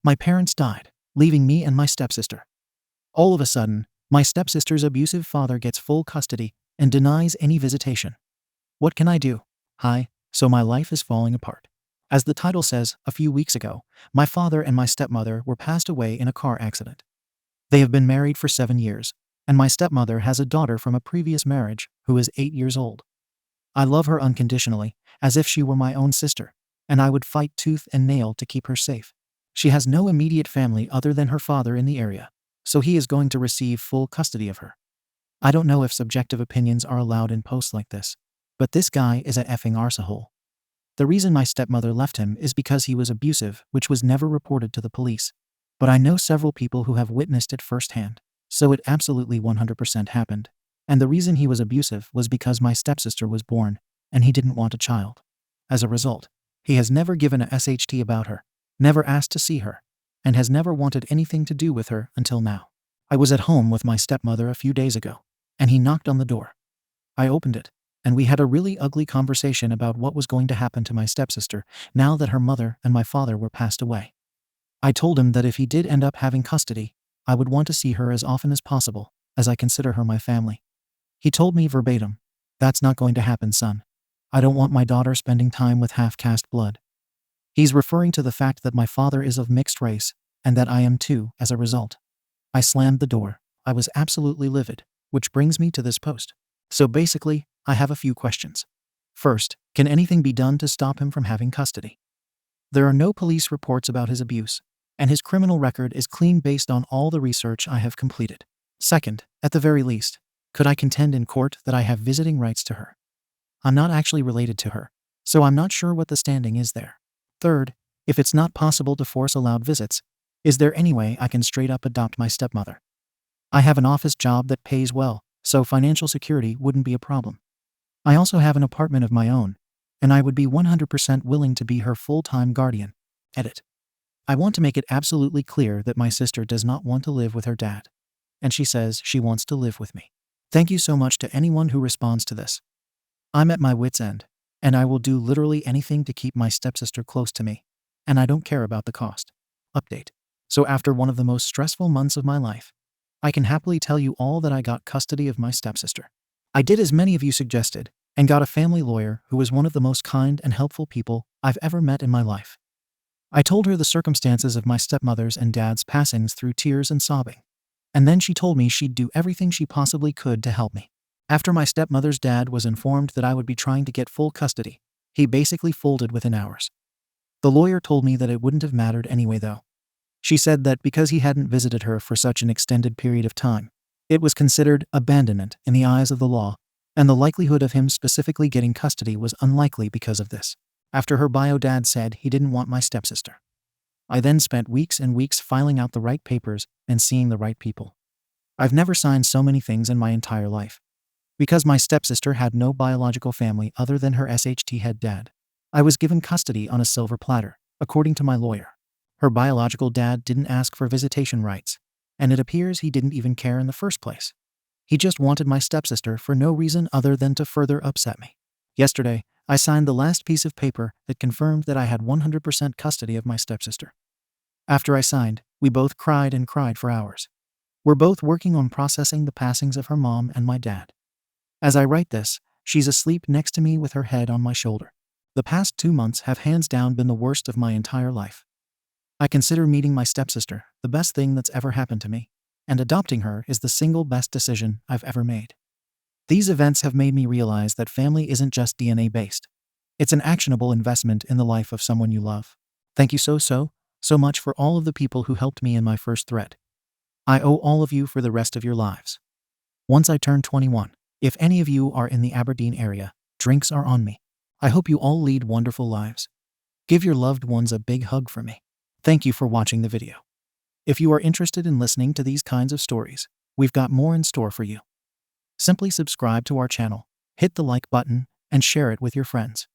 My parents died, leaving me and my stepsister. All of a sudden, my stepsister's abusive father gets full custody and denies any visitation. What can I do? So my life is falling apart. As the title says, a few weeks ago, my father and my stepmother were passed away in a car accident. They have been married for 7 years, and my stepmother has a daughter from a previous marriage who is 8 years old. I love her unconditionally, as if she were my own sister, and I would fight tooth and nail to keep her safe. She has no immediate family other than her father in the area, so he is going to receive full custody of her. I don't know if subjective opinions are allowed in posts like this, but this guy is a effing arsehole. The reason my stepmother left him is because he was abusive, which was never reported to the police. But I know several people who have witnessed it firsthand, so it absolutely 100% happened. And the reason he was abusive was because my stepsister was born, and he didn't want a child. As a result, he has never given a SHT about her, never asked to see her, and has never wanted anything to do with her until now. I was at home with my stepmother a few days ago, and he knocked on the door. I opened it, and we had a really ugly conversation about what was going to happen to my stepsister now that her mother and my father were passed away. I told him that if he did end up having custody, I would want to see her as often as possible, as I consider her my family. He told me verbatim, "That's not going to happen, son. I don't want my daughter spending time with half-caste blood." He's referring to the fact that my father is of mixed race, and that I am too, as a result. I slammed the door. I was absolutely livid, which brings me to this post. So basically, I have a few questions. First, can anything be done to stop him from having custody? There are no police reports about his abuse, and his criminal record is clean based on all the research I have completed. Second, at the very least, could I contend in court that I have visiting rights to her? I'm not actually related to her, so I'm not sure what the standing is there. Third, if it's not possible to force allowed visits, is there any way I can straight up adopt my stepmother? I have an office job that pays well, so financial security wouldn't be a problem. I also have an apartment of my own, and I would be 100% willing to be her full-time guardian. Edit. I want to make it absolutely clear that my sister does not want to live with her dad, and she says she wants to live with me. Thank you so much to anyone who responds to this. I'm at my wit's end, and I will do literally anything to keep my stepsister close to me, and I don't care about the cost. Update. So after one of the most stressful months of my life, I can happily tell you all that I got custody of my stepsister. I did as many of you suggested, and got a family lawyer who was one of the most kind and helpful people I've ever met in my life. I told her the circumstances of my stepmother's and dad's passings through tears and sobbing, and then she told me she'd do everything she possibly could to help me. After my stepmother's dad was informed that I would be trying to get full custody, he basically folded within hours. The lawyer told me that it wouldn't have mattered anyway though. She said that because he hadn't visited her for such an extended period of time, it was considered abandonment in the eyes of the law, and the likelihood of him specifically getting custody was unlikely because of this. After her bio dad said he didn't want my stepsister. I then spent weeks and weeks filing out the right papers and seeing the right people. I've never signed so many things in my entire life. Because my stepsister had no biological family other than her SHT head dad, I was given custody on a silver platter, according to my lawyer. Her biological dad didn't ask for visitation rights, and it appears he didn't even care in the first place. He just wanted my stepsister for no reason other than to further upset me. Yesterday, I signed the last piece of paper that confirmed that I had 100% custody of my stepsister. After I signed, we both cried and cried for hours. We're both working on processing the passings of her mom and my dad. As I write this, she's asleep next to me with her head on my shoulder. The past 2 months have hands down been the worst of my entire life. I consider meeting my stepsister the best thing that's ever happened to me, and adopting her is the single best decision I've ever made. These events have made me realize that family isn't just DNA-based. It's an actionable investment in the life of someone you love. Thank you so much for all of the people who helped me in my first thread. I owe all of you for the rest of your lives. Once I turn 21, if any of you are in the Aberdeen area, drinks are on me. I hope you all lead wonderful lives. Give your loved ones a big hug from me. Thank you for watching the video. If you are interested in listening to these kinds of stories, we've got more in store for you. Simply subscribe to our channel, hit the like button, and share it with your friends.